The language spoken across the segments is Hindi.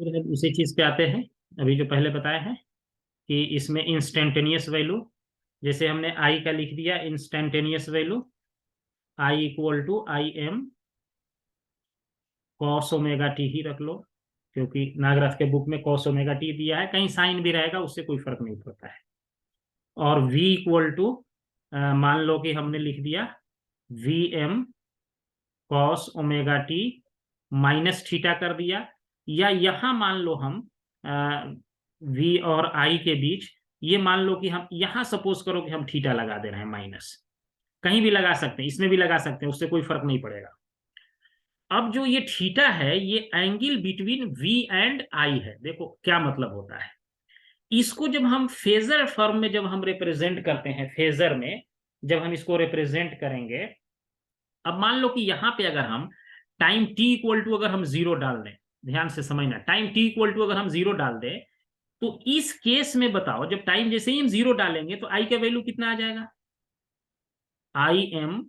फिर हम उसी चीज पे आते हैं, अभी जो पहले बताया है कि इसमें इंस्टेंटेनियस वैल्यू, जैसे हमने आई का लिख दिया instantaneous value, I equal to I M cos omega T ही रख लो, क्योंकि नागराथ के बुक में कॉस ओमेगा टी दिया है, कहीं साइन भी रहेगा उससे कोई फर्क नहीं पड़ता है। और v इक्वल टू मान लो कि हमने लिख दिया V M cos omega T minus theta कर दिया, या यहां मान लो हम v और i के बीच ये मान लो कि हम यहां सपोज करो कि हम थीटा लगा दे रहे हैं माइनस, कहीं भी लगा सकते हैं, इसमें भी लगा सकते हैं, उससे कोई फर्क नहीं पड़ेगा। अब जो ये थीटा है ये angle between v and i है। देखो क्या मतलब होता है, इसको जब हम फेजर फॉर्म में जब हम रिप्रेजेंट करते हैं, फेजर में जब हम इसको रिप्रेजेंट करेंगे, अब मान लो कि यहां पे अगर हम टाइम t इक्वल टू अगर हम जीरो डाल दें, ध्यान से समझना, टाइम t इक्वल टू अगर हम जीरो डाल दें, तो इस केस में बताओ जब टाइम जैसे ही हम जीरो डालेंगे तो i का वैल्यू कितना आ जाएगा, आई एम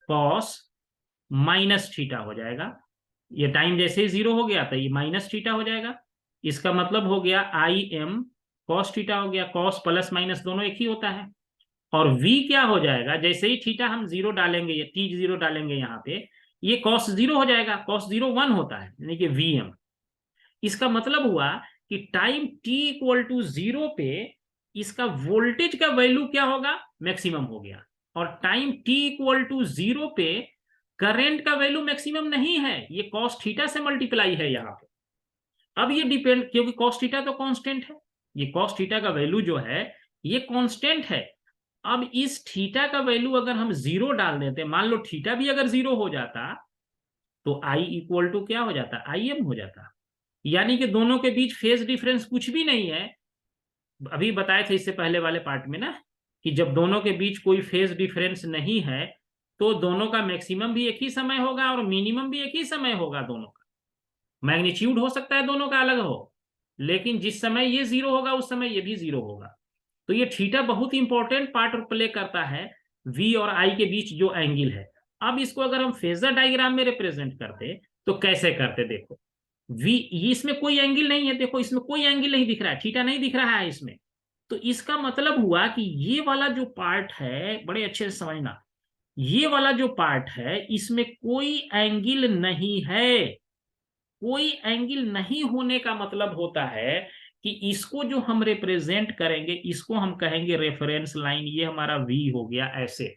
कॉस माइनस थीटा हो जाएगा। ये टाइम जैसे ही जीरो हो गया तो ये माइनस थीटा हो जाएगा, इसका मतलब हो गया आई एम कॉस थीटा हो गया, कॉस प्लस माइनस दोनों एक ही होता है। और v क्या हो जाएगा, जैसे ही थीटा हम जीरो डालेंगे, ये t जीरो डालेंगे यहाँ पे, ये कॉस जीरो हो जाएगा, कॉस जीरो वन होता है यानी कि vm। इसका मतलब हुआ कि time t equal to zero पे इसका वोल्टेज का वैल्यू क्या होगा, मैक्सिमम हो गया। और time t equal to zero पे करंट का वैल्यू मैक्सिमम नहीं है, ये कॉस थीटा से मल्टीप्लाई है यहाँ पे। अब ये डिपेंड, क्योंकि कॉस थीटा तो कांस्टेंट है, ये कॉस थीटा का वैल्यू जो है ये कांस्टेंट है। अब इस थीटा का वैल्यू अगर हम जीरो डाल देते, मान लो थीटा भी अगर जीरो हो जाता तो आई इक्वल टू क्या हो जाता, आई एम हो जाता। यानी कि दोनों के बीच फेज डिफरेंस कुछ भी नहीं है। अभी बताए थे इससे पहले वाले पार्ट में ना, कि जब दोनों के बीच कोई फेज डिफरेंस नहीं है तो दोनों का मैक्सिमम भी एक ही समय होगा और मिनिमम भी एक ही समय होगा। दोनों का मैग्नीट्यूड हो सकता है दोनों का अलग हो, लेकिन जिस समय ये जीरो होगा उस समय ये भी जीरो होगा। तो ये थीटा बहुत इंपॉर्टेंट पार्ट प्ले करता है v और i के बीच जो एंगल है। अब इसको अगर हम फेजर डायग्राम में रिप्रेजेंट करते तो कैसे करते, देखो v, इसमें कोई एंगल नहीं है, देखो इसमें कोई एंगल नहीं दिख रहा है, थीटा नहीं दिख रहा है इसमें। तो इसका मतलब हुआ कि ये वाला जो पार्ट है, बड़े अच्छे से समझना, ये वाला जो पार्ट है इसमें कोई एंगल नहीं है। कोई एंगल नहीं होने का मतलब होता है कि इसको जो हम रिप्रेजेंट करेंगे इसको हम कहेंगे रेफरेंस लाइन, ये हमारा v हो गया ऐसे,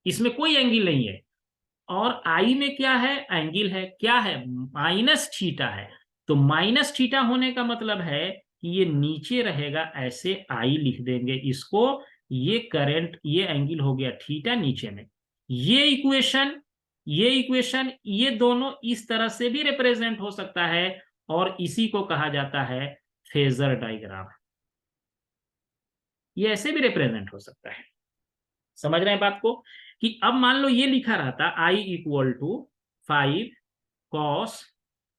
इसमें कोई एंगल नहीं है। और आई में क्या है, एंगल है, क्या है, माइनस थीटा है। तो माइनस थीटा होने का मतलब है कि ये नीचे रहेगा, ऐसे आई लिख देंगे इसको, ये करंट, ये एंगल हो गया थीटा नीचे में। ये इक्वेशन, ये इक्वेशन, ये दोनों इस तरह से भी रिप्रेजेंट हो सकता है और इसी को कहा जाता है फेजर डायग्राम। ये ऐसे भी रिप्रेजेंट हो सकता है, समझ रहे हैं बात को, कि अब मान लो ये लिखा रहता I equal to 5 cos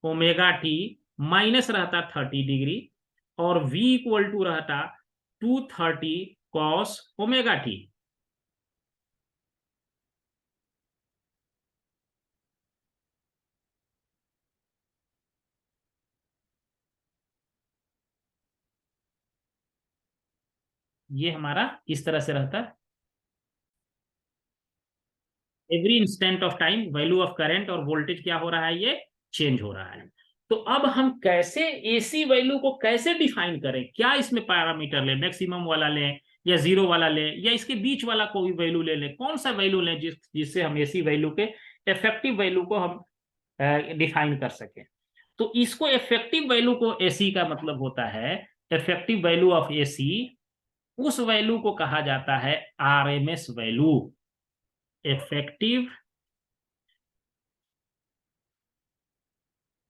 omega T minus रहता 30 डिग्री, और v इक्वल टू रहता 230 कॉस ओमेगा टी। ये हमारा इस तरह से रहता, every instant of time value of current और वोल्टेज क्या हो रहा है, ये चेंज हो रहा है। तो अब हम कैसे एसी वैल्यू को कैसे डिफाइन करें, क्या इसमें पैरामीटर लें, मैक्सिमम वाला लें या जीरो वाला लें या इसके बीच वाला कोई वैल्यू ले लें, कौन सा वैल्यू लें जिससे हम एसी वैल्यू के इफेक्टिव वैल्यू को हम डिफाइन कर सकें। तो इसको इफेक्टिव वैल्यू को, एसी का मतलब होता है इफेक्टिव वैल्यू ऑफ एसी, उस वैल्यू को कहा जाता है RMS value, effective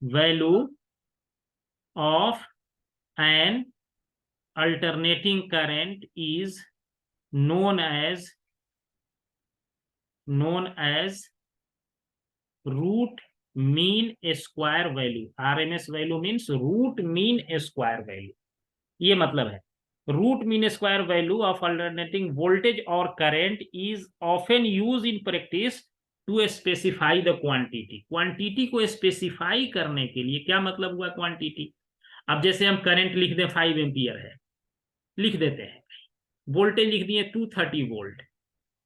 value of an alternating current is known as root mean square value। RMS value means root mean square value, ये मतलब है root mean square value of alternating voltage or current is often used in practice to specify the quantity, quantity को स्पेसिफाई करने के लिए, क्या मतलब हुआ क्वांटिटी? अब जैसे हम करंट लिख दें 5 एम्पियर है, लिख देते हैं, वोल्टेज लिख दिए 230 वोल्ट।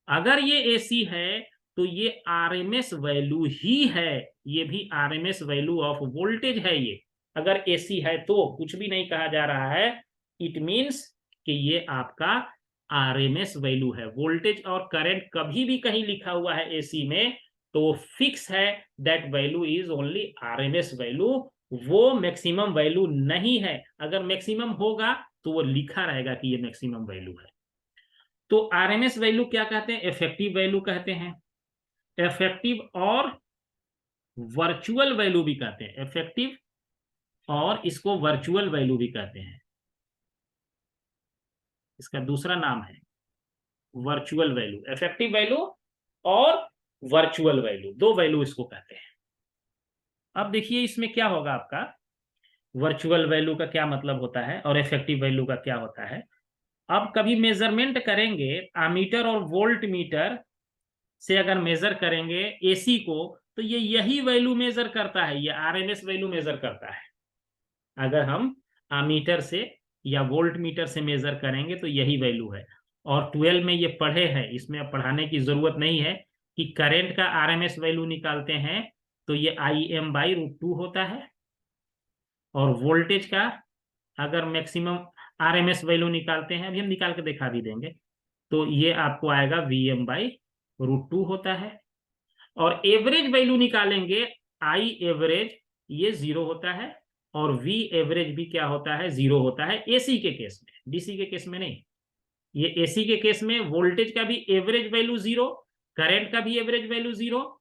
अगर ये एसी है तो ये आरएमएस वैल्यू ही है, ये भी आरएमएस वैल्यू ऑफ वोल्टेज है। ये अगर एसी है तो कुछ भी नहीं कहा जा रहा है, इट मीन्स कि ये आपका आरएमएस वैल्यू है। वोल्टेज और करंट कभी भी कहीं लिखा हुआ है एसी में तो फिक्स है, that value is only RMS value, वो मैक्सिमम वैल्यू नहीं है। अगर मैक्सिमम होगा तो वो लिखा रहेगा कि ये मैक्सिमम वैल्यू है। तो आरएमएस वैल्यू क्या कहते हैं? इफेक्टिव वैल्यू कहते हैं। इफेक्टिव और वर्चुअल वैल्यू भी कहते हैं, इफेक्टिव और इसको वर्चुअल वैल्यू भी कहते हैं। इसका दूसरा नाम है वर्चुअल वैल्यू। इफेक्टिव वैल्यू और वर्चुअल वैल्यू, दो वैल्यू इसको कहते हैं। अब देखिए इसमें क्या होगा आपका, वर्चुअल वैल्यू का क्या मतलब होता है और इफेक्टिव वैल्यू का क्या होता है। अब कभी मेजरमेंट करेंगे आमीटर और वोल्ट मीटर से, अगर मेजर करेंगे एसी को तो ये यही वैल्यू मेजर करता है, ये आरएमएस वैल्यू मेजर करता है। अगर हम आमीटर से या वोल्ट मीटर से मेजर करेंगे तो यही वैल्यू है। और 12 में ये पढ़े हैं, इसमें अब पढ़ाने की जरूरत नहीं है कि करंट का आरएमएस वैल्यू निकालते हैं तो ये Im/√2 होता है, और वोल्टेज का अगर मैक्सिमम आरएमएस वैल्यू निकालते हैं, अभी हम निकाल के दिखा भी देंगे, तो ये आपको आएगा Vm/√2 होता है। और एवरेज वैल्यू निकालेंगे, आई एवरेज ये 0 होता है, और वी एवरेज भी क्या होता है? 0 होता है, एसी के केस में, डीसी के केस में नहीं। ये एसी के केस में वोल्टेज का भी एवरेज वैल्यू 0, करंट का भी average value 0,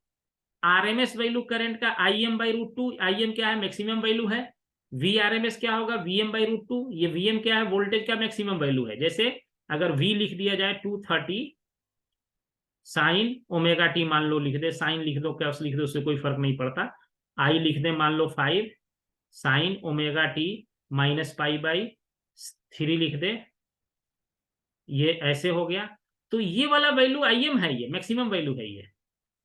RMS value current का Im/√2, Im क्या है? मैक्सिमम वैल्यू है। वी आरएमएस क्या होगा? Vm/√2, ये Vm क्या है? वोल्टेज का मैक्सिमम वैल्यू है। जैसे अगर V लिख दिया जाए 230 साइन ओमेगा टी, मान लो लिख दे, साइन लिख दो क्या लिख दो, उससे कोई फर्क नहीं पड़ता। आई लिख दे मान लो 5 साइन ओमेगा टी -π/3 लिख दे, ये ऐसे हो गया। तो ये वाला वैल्यू Im है, ये मैक्सिमम वैल्यू है।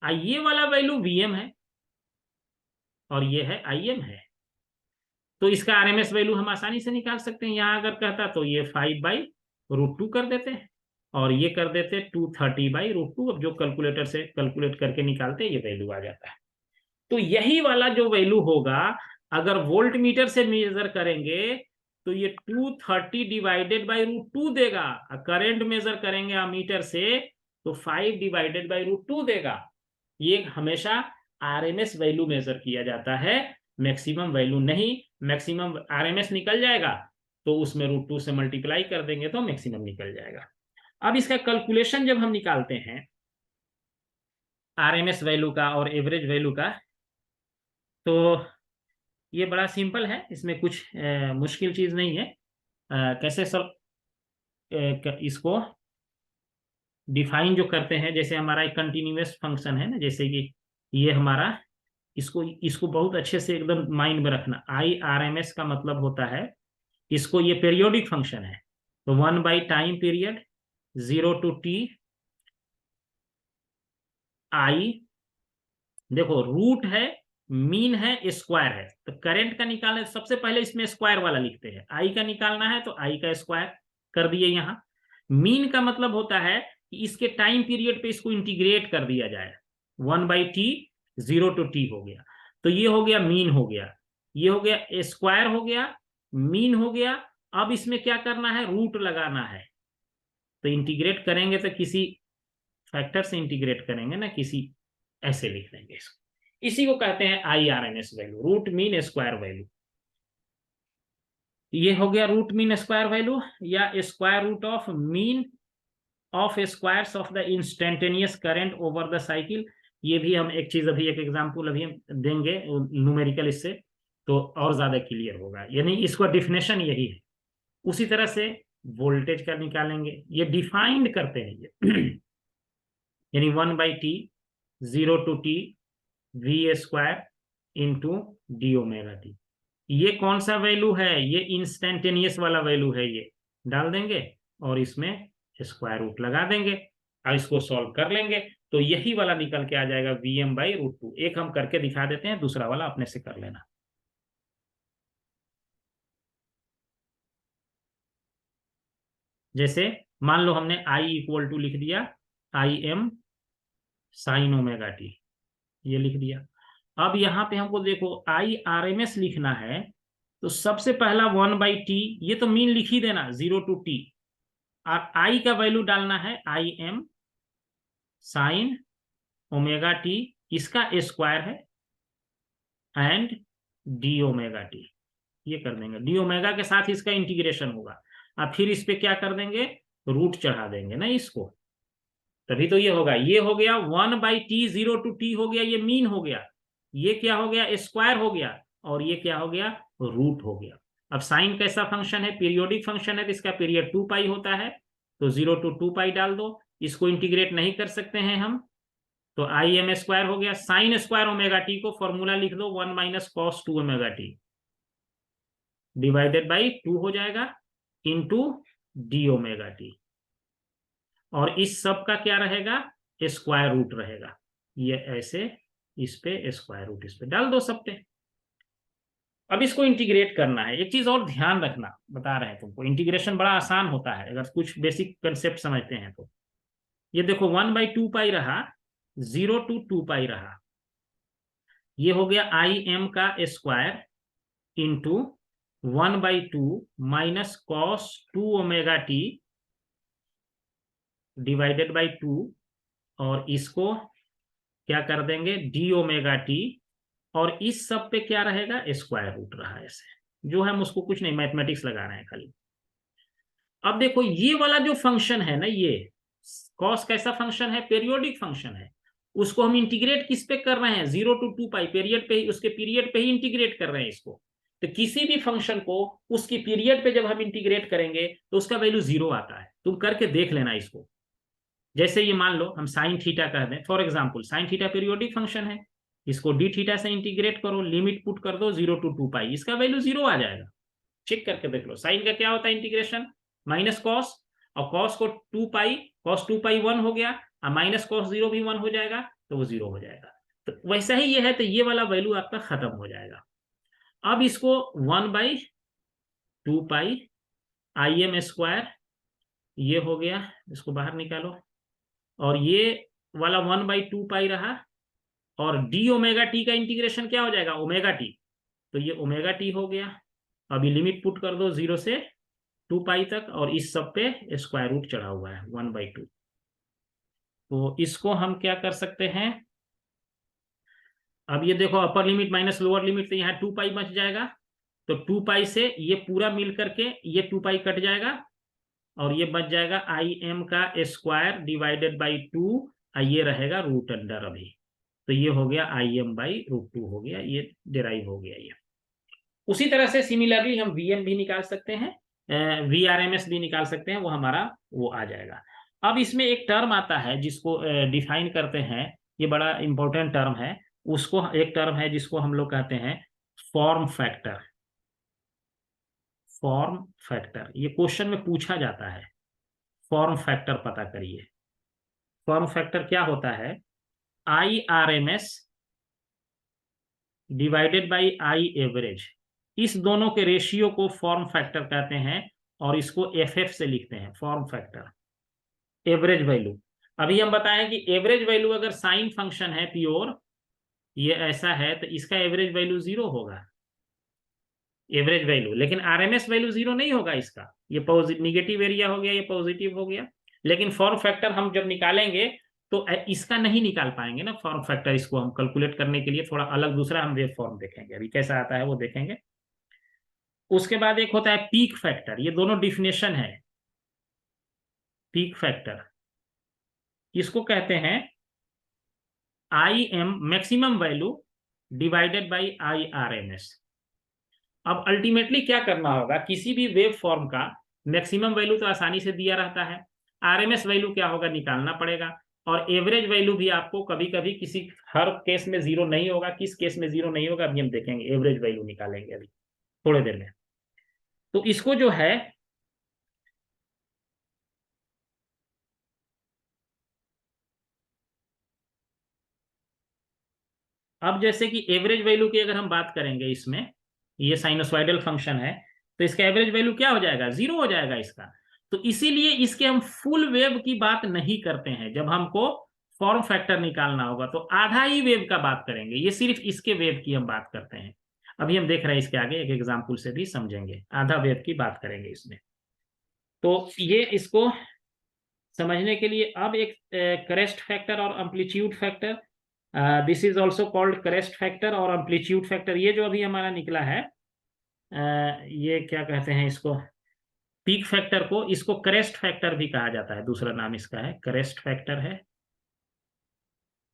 ये वाला वैल्यू Vm है और ये है Im है। तो इसका आरएमएस वैल्यू हम आसानी से निकाल सकते हैं। यहां अगर कहता तो ये 5/√2 कर देते हैं, और ये कर देते 230/√2। अब जो कैलकुलेटर से कैलकुलेट करके निकालते हैं ये वैल्यू आ जाता है। तो यही वाला जो वैल्यू होगा, अगर वोल्ट मीटर से मेजर करेंगे तो ये 230/√2 देगा। करंट मेजर करेंगे अमीटर से तो 5/√2 देगा। ये हमेशा आरएमएस वैल्यू मेजर किया जाता है, मैक्सिमम वैल्यू नहीं। मैक्सिमम आरएमएस निकल जाएगा तो उसमें √2 से मल्टीप्लाई कर देंगे तो मैक्सिमम निकल जाएगा। अब इसका कैलकुलेशन जब हम निकालते हैं आरएमएस वैल्यू का और एवरेज वैल्यू का, तो ये बड़ा सिंपल है, इसमें कुछ मुश्किल चीज नहीं है। कैसे सब इसको डिफाइन जो करते हैं, जैसे हमारा एक कंटिन्यूअस फंक्शन है ना, जैसे कि ये हमारा, इसको इसको बहुत अच्छे से एकदम माइंड में रखना। IRMS का मतलब होता है, इसको, ये पीरियोडिक फंक्शन है, तो 1/टाइम पीरियड 0 to t I, देखो रूट है, मीन है, स्क्वायर है। तो करंट का निकालना सबसे पहले इसमें स्क्वायर वाला लिखते हैं, आई का निकालना है तो आई का स्क्वायर कर दिए। यहां मीन का मतलब होता है कि इसके टाइम पीरियड पे इसको इंटीग्रेट कर दिया जाए, 1/t 0 to t हो गया, तो ये हो गया मीन हो गया, ये हो गया स्क्वायर हो गया, मीन हो गया। अब इसमें क्या करना है? रूट लगाना है। तो इंटीग्रेट करेंगे तो किसी फैक्टर से इंटीग्रेट करेंगे ना, किसी, ऐसे लिख देंगे इसको। इसी को कहते हैं IRMS value, root mean square value. ये हो गया रूट मीन स्क्वायर वैल्यू, या square root of mean of squares of the instantaneous current over the cycle. ये भी हम एक चीज, अभी एक एग्जांपल अभी हम देंगे न्यूमेरिकल, इससे तो और ज्यादा क्लियर होगा। यानी इसका डिफिनेशन यही है। उसी तरह से वोल्टेज का निकालेंगे, ये डिफाइंड करते हैं ये यानी 1/t 0 to t V² into d⍵t। ये कौन सा वैल्यू है? ये इंस्टेंटेनियस वाला वैल्यू है, ये डाल देंगे और इसमें स्क्वायर रूट लगा देंगे और इसको सॉल्व कर लेंगे। तो यही वाला निकल के आ जाएगा Vm/√2। एक हम करके दिखा देते हैं, दूसरा वाला अपने से कर लेना। जैसे मान लो हमने I = लिख दिया Im sin ओमेगा टी, ये लिख दिया। अब यहाँ पे हमको देखो IRMS लिखना है, तो सबसे पहला 1/t, ये तो मीन लिख ही देना 0 to t, और I का वैल्यू डालना है Im sin ओमेगा टी, इसका स्क्वायर है, एंड डी ओमेगा टी, ये कर देंगे। डी ओमेगा के साथ इसका इंटीग्रेशन होगा, अब फिर इस पे क्या कर देंगे, रूट चढ़ा देंगे ना इसको, तभी तो ये होगा। ये हो गया 1/t 0 to t हो गया, ये मीन हो गया, ये क्या हो गया, स्क्वायर हो गया, और ये क्या हो गया, रूट हो गया। अब साइन कैसा फंक्शन है, पीरियोडिक फंक्शन है, तो इसका पीरियड 2π होता है, तो 0 to 2π डाल दो। इसको इंटीग्रेट नहीं कर सकते हैं हम, तो Im² हो गया। साइन स्क्वायर ओमेगा टी को फॉर्मूला लिख दो 1 - cos 2 omega T divided by 2 हो जाएगा, इंटू डी ओमेगा टी, और इस सब का क्या रहेगा, स्क्वायर रूट रहेगा। ये ऐसे इस पे स्क्वायर रूट इस पे डाल दो सब पे। अब इसको इंटीग्रेट करना है। एक चीज और ध्यान रखना, बता रहे हैं तुमको, इंटीग्रेशन बड़ा आसान होता है अगर कुछ बेसिक कंसेप्ट समझते हैं तो। ये देखो 1/2π रहा, 0 to 2π रहा, ये हो गया Im का square into 1/2 minus cos 2 omega T divided by 2, और इसको क्या कर देंगे, डी ओमेगा टी, और इस सब पे क्या रहेगा, स्क्वायर रूट रहा ऐसे, जो हम उसको कुछ नहीं, मैथमेटिक्स लगा रहे हैं खाली। अब देखो ये वाला जो फंक्शन है ना, ये कॉस कैसा फंक्शन है, पीरियोडिक फंक्शन है, उसको हम इंटीग्रेट किस पे कर रहे हैं, 0 to 2π पीरियड पे ही, उसके पीरियड पे ही इंटीग्रेट कर रहे हैं इसको। तो किसी भी फंक्शन को उसकी पीरियड पे जब हम इंटीग्रेट करेंगे तो उसका वैल्यू 0 आता है, तुम करके देख लेना इसको। जैसे ये मान लो हम साइन थीटा कह दें for example, sine theta periodic function है, इसको डी थीटा से इंटीग्रेट करो, लिमिट पुट कर दो 0 to 2π, इसका वैल्यू 0 आ जाएगा। चेक करके देख लो, साइन का क्या होता है इंटीग्रेशन, माइनस कॉस, और कॉस को 2π, cos 2π 1 हो गया, और माइनस कॉस 0 भी 1 हो जाएगा, तो वो 0 हो जाएगा। तो वैसा ही ये है, तो ये वाला वैल्यू आपका खत्म हो जाएगा। अब इसको 1/2π Im², ये हो गया, इसको बाहर निकालो, और ये वाला 1/2π रहा, और डी ओमेगा टी का इंटीग्रेशन क्या हो जाएगा, ओमेगा टी, तो ये ओमेगा टी हो गया। अभी लिमिट पुट कर दो 0 से 2π तक, और इस सब पे स्क्वायर रूट चढ़ा हुआ है 1/2। तो इसको हम क्या कर सकते हैं, अब ये देखो upper limit minus lower limit, तो यहाँ 2π बच जाएगा, तो 2π से ये पूरा मिल करके ये 2π कट जाएगा, और ये बच जाएगा Im का स्क्वायर डिवाइडेड बाई 2, ये रहेगा रूट अंडर अभी, तो ये हो गया Im/√2 हो गया, ये डिराइव हो गया ये। उसी तरह से सिमिलरली हम Vm भी निकाल सकते हैं, VRMS भी निकाल सकते हैं, वो हमारा वो आ जाएगा। अब इसमें एक टर्म आता है जिसको डिफाइन करते हैं, ये बड़ा इंपॉर्टेंट टर्म है, उसको एक टर्म है जिसको हम लोग कहते हैं फॉर्म फैक्टर। फॉर्म फैक्टर ये क्वेश्चन में पूछा जाता है, फॉर्म फैक्टर पता करिए। फॉर्म फैक्टर क्या होता है, IRMS divided by I average, इस दोनों के रेशियो को फॉर्म फैक्टर कहते हैं, और इसको FF से लिखते हैं फॉर्म फैक्टर, एवरेज वैल्यू। अभी हम बताएं कि एवरेज वैल्यू अगर साइन फंक्शन है प्योर, ये ऐसा है, तो इसका एवरेज वैल्यू 0 होगा, एवरेज वैल्यू, लेकिन RMS वैल्यू 0 नहीं होगा इसका, ये निगेटिव एरिया हो गया, ये पॉजिटिव हो गया। लेकिन फॉर्म फैक्टर हम जब निकालेंगे तो इसका नहीं निकाल पाएंगे ना फॉर्म फैक्टर, इसको हम कैलकुलेट करने के लिए थोड़ा अलग दूसरा हम वेव फॉर्म देखेंगे, अभी कैसा आता है वो देखेंगे। उसके बाद एक होता है पीक फैक्टर, ये दोनों डिफिनेशन है। पीक फैक्टर इसको कहते हैं Im maximum value divided by IRMS। अब अल्टीमेटली क्या करना होगा, किसी भी वेव फॉर्म का मैक्सिमम वैल्यू तो आसानी से दिया रहता है, RMS वैल्यू क्या होगा निकालना पड़ेगा, और एवरेज वैल्यू भी आपको कभी कभी किसी हर केस में 0 नहीं होगा, किस केस में 0 नहीं होगा अभी हम देखेंगे, एवरेज वैल्यू निकालेंगे अभी थोड़ी देर में। तो इसको जो है अब जैसे कि एवरेज वैल्यू की अगर हम बात करेंगे, इसमें ये साइनोसॉइडल फंक्शन है, तो इसका एवरेज वैल्यू क्या हो जाएगा, 0 हो जाएगा इसका। तो इसीलिए इसके हम फुल वेव की बात नहीं करते हैं। जब हमको फॉर्म फैक्टर निकालना होगा तो आधा ही वेव का बात करेंगे, ये सिर्फ इसके वेव की हम बात करते हैं। अभी हम देख रहे हैं, इसके आगे एक एग्जाम्पल से भी समझेंगे, आधा वेव की बात करेंगे इसमें। तो ये इसको समझने के लिए अब एक क्रेस्ट फैक्टर और amplitude factor, this is also called crest factor और एम्पलीट्यूड फैक्टर, ये जो अभी हमारा निकला है, ये क्या कहते हैं इसको, पीक फैक्टर को, इसको क्रेस्ट फैक्टर भी कहा जाता है, दूसरा नाम इसका है क्रेस्ट फैक्टर है,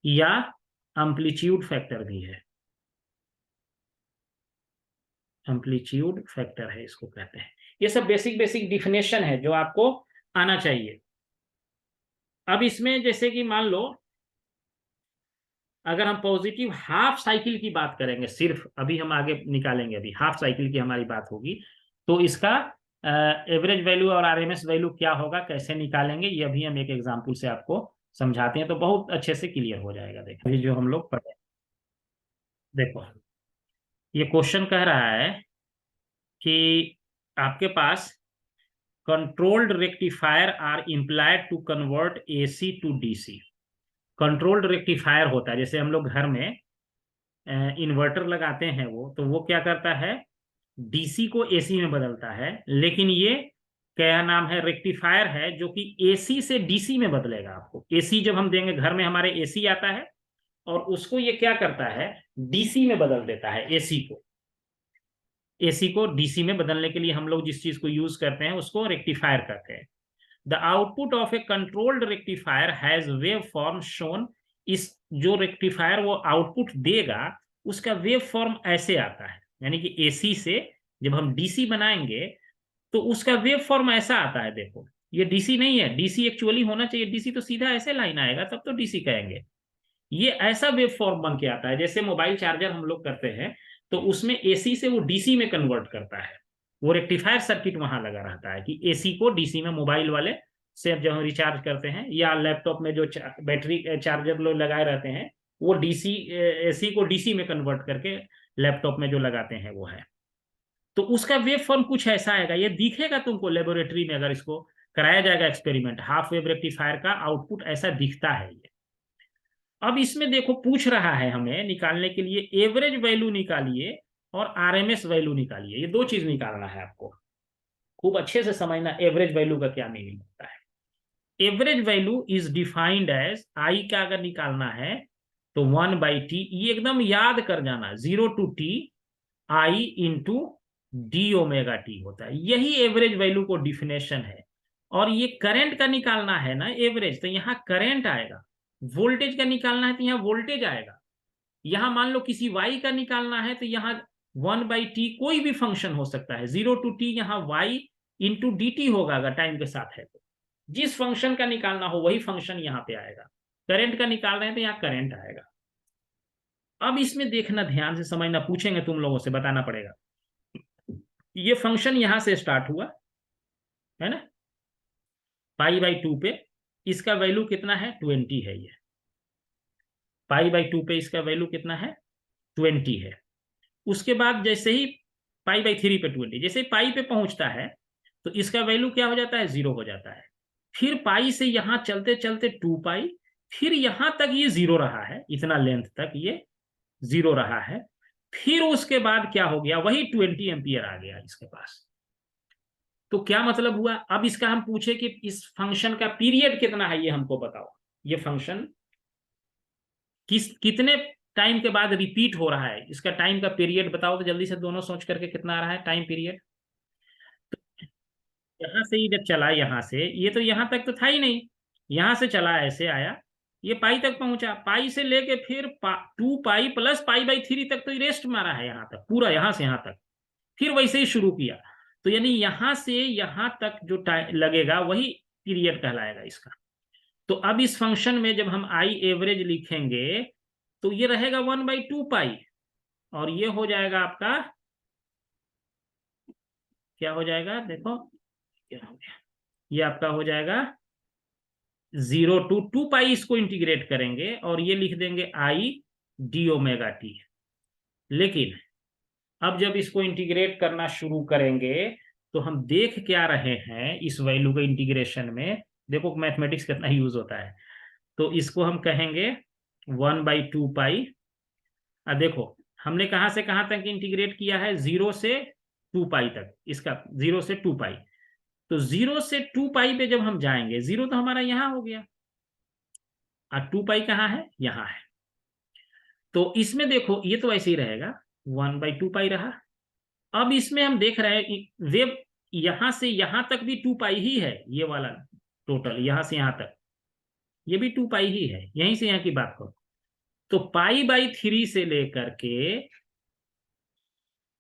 या एम्पलीट्यूड फैक्टर भी है, एम्पलीट्यूड फैक्टर है इसको कहते हैं। ये सब बेसिक बेसिक डिफिनेशन है जो आपको आना चाहिए। अब इसमें जैसे कि मान लो अगर हम पॉजिटिव हाफ साइकिल की बात करेंगे, सिर्फ अभी हम आगे निकालेंगे, अभी हाफ साइकिल की हमारी बात होगी, तो इसका एवरेज वैल्यू और आरएमएस वैल्यू क्या होगा, कैसे निकालेंगे, ये अभी हम एक एग्जांपल से आपको समझाते हैं, तो बहुत अच्छे से क्लियर हो जाएगा। देखो ये जो हम लोग पढ़े, देखो ये क्वेश्चन कह रहा है कि आपके पास controlled rectifier are implied to convert AC to DC. Controlled rectifier होता है, जैसे हम लोग घर में इन्वर्टर लगाते हैं, वो वो क्या करता है, डीसी को एसी में बदलता है, लेकिन ये क्या नाम है, रेक्टिफायर है, जो कि एसी से डीसी में बदलेगा आपको। एसी जब हम देंगे, घर में हमारे एसी आता है, और उसको ये क्या करता है, डीसी में बदल देता है। एसी को डीसी में बदलने के लिए हम लोग जिस चीज को यूज करते हैं उसको रेक्टिफायर कहते हैं। The output of A controlled rectifier has wave form shown. इस जो रेक्टिफायर वो आउटपुट देगा, उसका वेव फॉर्म ऐसे आता है, यानी कि एसी से जब हम डीसी बनाएंगे तो उसका वेव फॉर्म ऐसा आता है। देखो ये डीसी नहीं है, डीसी एक्चुअली होना चाहिए, डीसी तो सीधा ऐसे लाइन आएगा, तब तो डीसी कहेंगे। ये ऐसा वेव फॉर्म बन के आता है, जैसे मोबाइल चार्जर हम लोग करते हैं, तो उसमें एसी से वो डीसी में कन्वर्ट करता है। वो रेक्टिफायर सर्किट वहां लगा रहता है कि एसी को डीसी में, मोबाइल वाले से जब हम रिचार्ज करते हैं, या लैपटॉप में जो बैटरी चार्जर लोग लगाए रहते हैं, वो डीसी, एसी को डीसी में कन्वर्ट करके लैपटॉप में जो लगाते हैं वो है। तो उसका वेव फॉर्म कुछ ऐसा आएगा, ये दिखेगा तुमको लेबोरेटरी में, अगर इसको कराया जाएगा एक्सपेरिमेंट, हाफ वेव रेक्टिफायर का आउटपुट ऐसा दिखता है ये। अब इसमें देखो पूछ रहा है हमें निकालने के लिए, एवरेज वैल्यू निकालिए और आरएमएस वैल्यू निकालिए, ये दो चीज निकालना है आपको। खूब अच्छे से समझना एवरेज वैल्यू का क्या मीनिंग होता है। Average value is defined as, I का अगर निकालना है तो 1/t, ये एकदम याद कर जाना, 0 to t I into D omega T होता है, यही एवरेज वैल्यू को डिफिनेशन है। और ये करंट का निकालना है ना एवरेज, तो यहाँ करंट आएगा। वोल्टेज का निकालना है तो यहाँ वोल्टेज आएगा। यहाँ मान लो किसी वाई का निकालना है तो यहाँ 1/t कोई भी फंक्शन हो सकता है, 0 to t यहाँ वाई इंटू डी टी होगा अगर टाइम के साथ है तो। जिस फंक्शन का निकालना हो वही फंक्शन यहाँ पे आएगा। करंट का निकाल रहे हैं तो यहाँ करंट आएगा। अब इसमें देखना, ध्यान से समझना, पूछेंगे तुम लोगों से, बताना पड़ेगा। ये फंक्शन यहां से स्टार्ट हुआ है ना, π/2 पे, इसका वैल्यू कितना है, 20 है। ये π/2 पे इसका वैल्यू कितना है, 20 है। उसके बाद जैसे ही π/3 पे 20, जैसे पाई पे पहुंचता है तो इसका वैल्यू क्या हो जाता है, 0 हो जाता है। फिर पाई से यहां चलते चलते 2π, फिर यहां तक ये 0 रहा है, इतना लेंथ तक ये 0 रहा है। फिर उसके बाद क्या हो गया, वही 20 एम्पियर आ गया इसके पास। तो क्या मतलब हुआ, अब इसका हम पूछे कि इस फंक्शन का पीरियड कितना है, ये हमको बताओ। ये फंक्शन कितने टाइम के बाद रिपीट हो रहा है, इसका टाइम का पीरियड बताओ तो जल्दी से, दोनों सोच करके, कितना आ रहा है टाइम पीरियड। तो यहां से ही जब चला, यहां से, ये तो यहां तक तो था ही नहीं, यहां से चला ऐसे आया, ये पाई तक पहुंचा, पाई से लेके फिर 2π प्लस π/3 तक तो रेस्ट मारा है यहां तक, पूरा यहां से यहां तक, फिर वैसे ही शुरू किया। तो यानी यहां से यहां तक जो टाइम लगेगा वही पीरियड कहलाएगा इसका। तो अब इस फंक्शन में जब हम आई एवरेज लिखेंगे तो ये रहेगा 1/2π, और ये हो जाएगा आपका, क्या हो जाएगा, देखो क्या हो गया, ये आपका हो जाएगा 0 to 2π, इसको इंटीग्रेट करेंगे और ये लिख देंगे आई डी ओमेगा टी। लेकिन अब जब इसको इंटीग्रेट करना शुरू करेंगे तो हम देख क्या रहे हैं इस वैल्यू के इंटीग्रेशन में, देखो मैथमेटिक्स कितना यूज होता है। तो इसको हम कहेंगे 1/2 पाई। अब देखो हमने कहां से कहां तक इंटीग्रेट किया है, 0 से 2 पाई तक, इसका 0 से 2 पाई। तो 0 से 2 पाई पे जब हम जाएंगे, 0 तो हमारा यहां हो गया और 2 पाई कहाँ है, यहां है। तो इसमें देखो ये तो ऐसे ही रहेगा, 1/2 पाई रहा। अब इसमें हम देख रहे हैं कि वेव यहां से यहां तक भी 2 पाई ही है, ये वाला टोटल यहां से यहां तक ये भी 2 पाई ही है, यहीं से यहां की बात करो। तो पाई/3 से लेकर के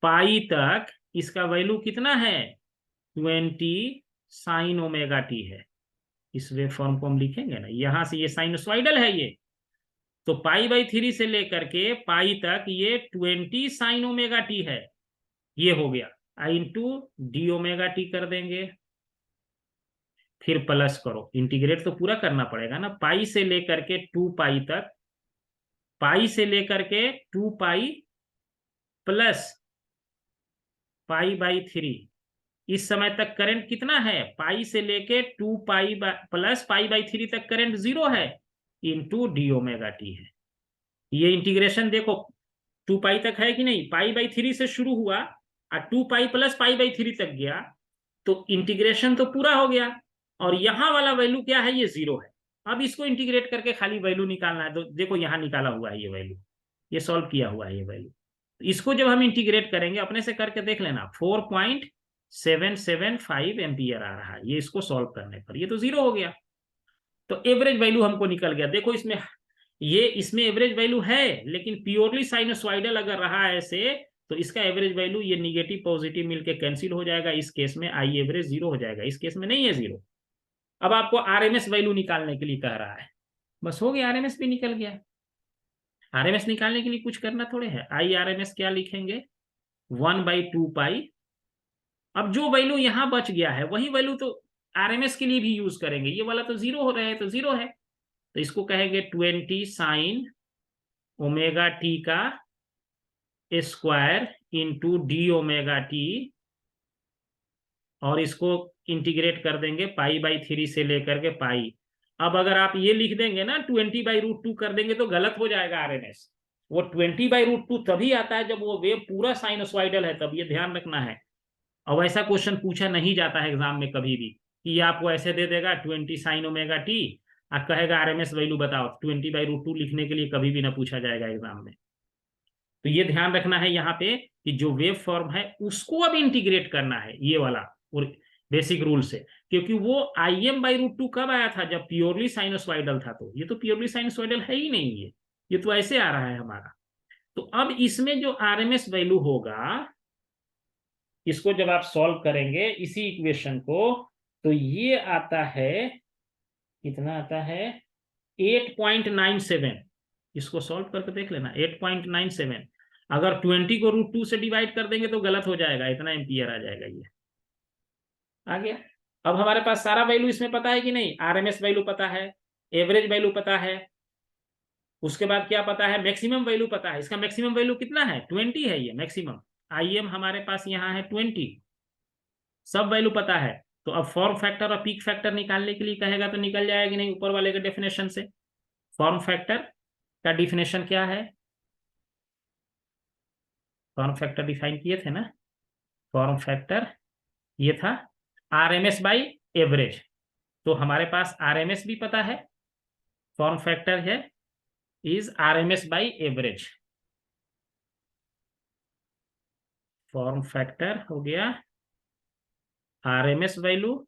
पाई तक इसका वैल्यू कितना है, 20 sin⁻t है। इस वेव फॉर्म को हम लिखेंगे ना, यहां से ये साइनसॉइडल है ये, तो पाई/3 से लेकर के पाई तक ये 20 sin⁻t है। ये हो गया, I/d⁻t कर देंगे, फिर प्लस करो, इंटीग्रेट तो पूरा करना पड़ेगा ना, पाई से लेकर के 2 पाई तक, पाई से लेकर के 2 पाई प्लस पाई/3। इस समय तक करंट कितना है, पाई से लेके 2 पाई प्लस पाई/3 तक करंट 0 है, इंटू d⁻t है। ये इंटीग्रेशन देखो 2 पाई तक है कि नहीं, पाई/3 से शुरू हुआ और 2 पाई प्लस पाई/3 तक गया, तो इंटीग्रेशन तो पूरा हो गया। और यहां वाला वैल्यू क्या है, ये 0 है। अब इसको इंटीग्रेट करके खाली वैल्यू निकालना है, तो देखो यहां निकाला हुआ है ये वैल्यू, ये सॉल्व किया हुआ है ये वैल्यू। इसको जब हम इंटीग्रेट करेंगे, अपने से करके देख लेना, 4.775 एम्पियर आ रहा है ये, इसको सॉल्व करने पर ये तो 0 हो गया। तो एवरेज वैल्यू हमको निकल गया। देखो इसमें ये इसमें एवरेज वैल्यू है, लेकिन प्योरली साइनोसॉइडल अगर रहा है ऐसे, तो इसका एवरेज वैल्यू ये निगेटिव पॉजिटिव मिलके कैंसिल हो जाएगा, इस केस में आई एवरेज 0 हो जाएगा, इस केस में नहीं है 0। अब आपको आरएमएस वैल्यू निकालने के लिए कह रहा है, बस हो गया, आरएमएस भी निकल गया। आरएमएस निकालने के लिए कुछ करना थोड़े है, आई आरएमएस क्या लिखेंगे, 1/2 पाई। अब जो वैल्यू यहां बच गया है वही वैल्यू तो आरएमएस के लिए भी यूज करेंगे, ये वाला तो 0 हो रहा है, तो 0 है, तो इसको कहेंगे 20 sin⁻t का स्क्वायर इंटू d⁻t, और इसको इंटीग्रेट कर देंगे पाई/3 से लेकर के पाई। अब अगर आप ये लिख देंगे ना 20/√2 कर देंगे तो गलत हो जाएगा आरएमएस। वो 20/√2 तभी आता है जब वो वेव पूरा साइनोसॉइडल है, तब ये ध्यान रखना है। और ऐसा क्वेश्चन पूछा नहीं जाता है एग्जाम में कभी भी, कि आपको ऐसे दे देगा 20 sin⁻t और कहेगा आरएमएस वैल्यू बताओ, 20/√2 लिखने के लिए कभी भी ना पूछा जाएगा एग्जाम में। तो ये ध्यान रखना है यहाँ पे कि जो वेव फॉर्म है उसको अब इंटीग्रेट करना है, ये वाला और बेसिक रूल से, क्योंकि वो Im/√2 कब आया था, जब प्योरली साइनोसॉइडल था, तो ये तो प्योरली साइनोसॉइडल है ही नहीं, ये तो ऐसे आ रहा है हमारा। तो अब इसमें जो आरएमएस वैल्यू होगा, इसको जब आप सॉल्व करेंगे इसी इक्वेशन को, तो ये आता है, कितना आता है, 8.97। इसको सॉल्व करके देख लेना, 8.97। अगर 20 को √2 से डिवाइड कर देंगे तो गलत हो जाएगा, इतना एम्पियर आ जाएगा, ये आ गया। अब हमारे पास सारा वैल्यू इसमें पता है कि नहीं, आरएमएस वैल्यू पता है, एवरेज वैल्यू पता है, उसके बाद क्या पता है, मैक्सिमम वैल्यू पता है। इसका मैक्सिमम वैल्यू कितना है, 20 है ये मैक्सिमम। IM हमारे पास यहाँ है 20, सब वैल्यू पता है। तो अब फॉर्म फैक्टर और पीक फैक्टर निकालने के लिए कहेगा तो निकल जाएगा कि नहीं, ऊपर वाले के डेफिनेशन से। फॉर्म फैक्टर का डिफिनेशन क्या है, फॉर्म फैक्टर डिफाइन किए थे ना, फॉर्म फैक्टर ये था आरएमएस बाई एवरेज। तो हमारे पास आरएमएस भी पता है, फॉर्म फैक्टर है is RMS by average. Form factor हो गया RMS value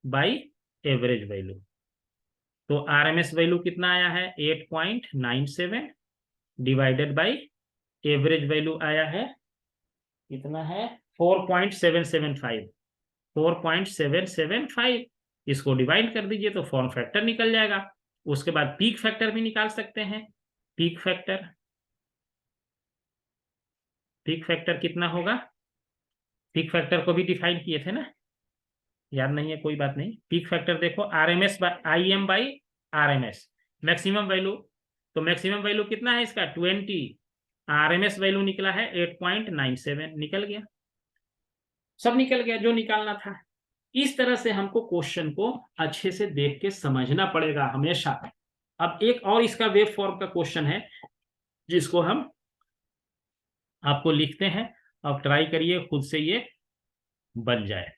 by average value. तो आरएमएस वैल्यू कितना आया है, 8.97 डिवाइडेड बाई एवरेज वैल्यू आया है, कितना है, 4.775। 4.775 इसको डिवाइड कर दीजिए तो फॉर्म फैक्टर निकल जाएगा। उसके बाद पीक फैक्टर भी निकाल सकते हैं। पीक फैक्टर, पीक फैक्टर कितना होगा, पीक फैक्टर को भी डिफाइन किए थे ना, याद नहीं है कोई बात नहीं। पीक फैक्टर देखो RMS by IM by RMS, maximum value, तो मैक्सिमम वैल्यू कितना है इसका 20, आरएमएस वैल्यू निकला है 8.97, निकल गया, सब निकल गया जो निकालना था। इस तरह से हमको क्वेश्चन को अच्छे से देख के समझना पड़ेगा हमेशा। अब एक और इसका वेव फॉर्म का क्वेश्चन है जिसको हम आपको लिखते हैं, अब ट्राई करिए खुद से ये बन जाए।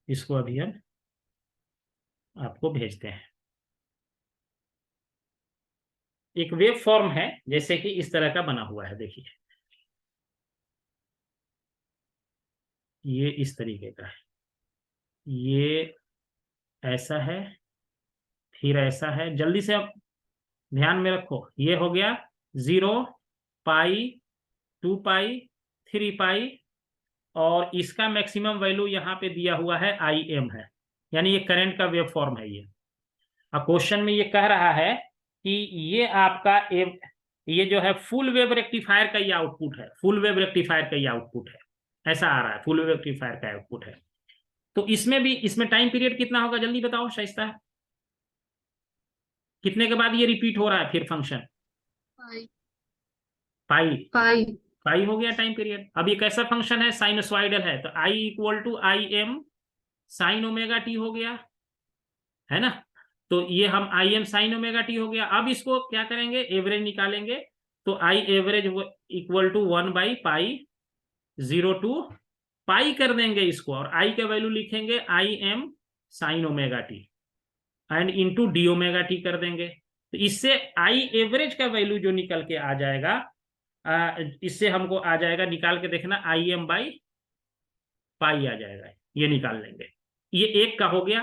इसको अभी हम आपको भेजते हैं। एक वेव फॉर्म है जैसे कि इस तरह का बना हुआ है, देखिए ये इस तरीके का है, ये ऐसा है, फिर ऐसा है, जल्दी से आप ध्यान में रखो, ये हो गया 0, पाई, 2 पाई, 3 पाई, और इसका मैक्सिमम वैल्यू यहाँ पे दिया हुआ है IM है, यानी ये करंट का वेव फॉर्म है ये। अब क्वेश्चन में ये कह रहा है कि ये आपका ये जो है फुल वेव रेक्टिफायर का ये आउटपुट है, फुल वेव रेक्टिफायर का ये आउटपुट है, ऐसा आ रहा है, फुल वेव रेक्टिफायर का आउटपुट है। तो इसमें भी, इसमें टाइम पीरियड कितना होगा जल्दी बताओ शाइस्ता, कितने के बाद ये रिपीट हो रहा है फिर फंक्शन? पाई, पाई पाई हो गया टाइम पीरियड। अब ये कैसा फंक्शन है, साइनोसॉइडल है, तो I equal to IM sine omega t हो गया, है ना। तो ये हम IM साइन ओमेगा टी हो गया। अब इसको क्या करेंगे, एवरेज निकालेंगे, तो I एवरेज इक्वल टू 1/पाई 0 टू पाई कर देंगे इसको, और I का वैल्यू लिखेंगे IM sine omega T and into D omega T कर देंगे। तो इससे I एवरेज का वैल्यू जो निकल के आ जाएगा, इससे हमको आ जाएगा, निकाल के देखना, IM बाई पाई आ जाएगा, ये निकाल लेंगे। ये एक का हो गया।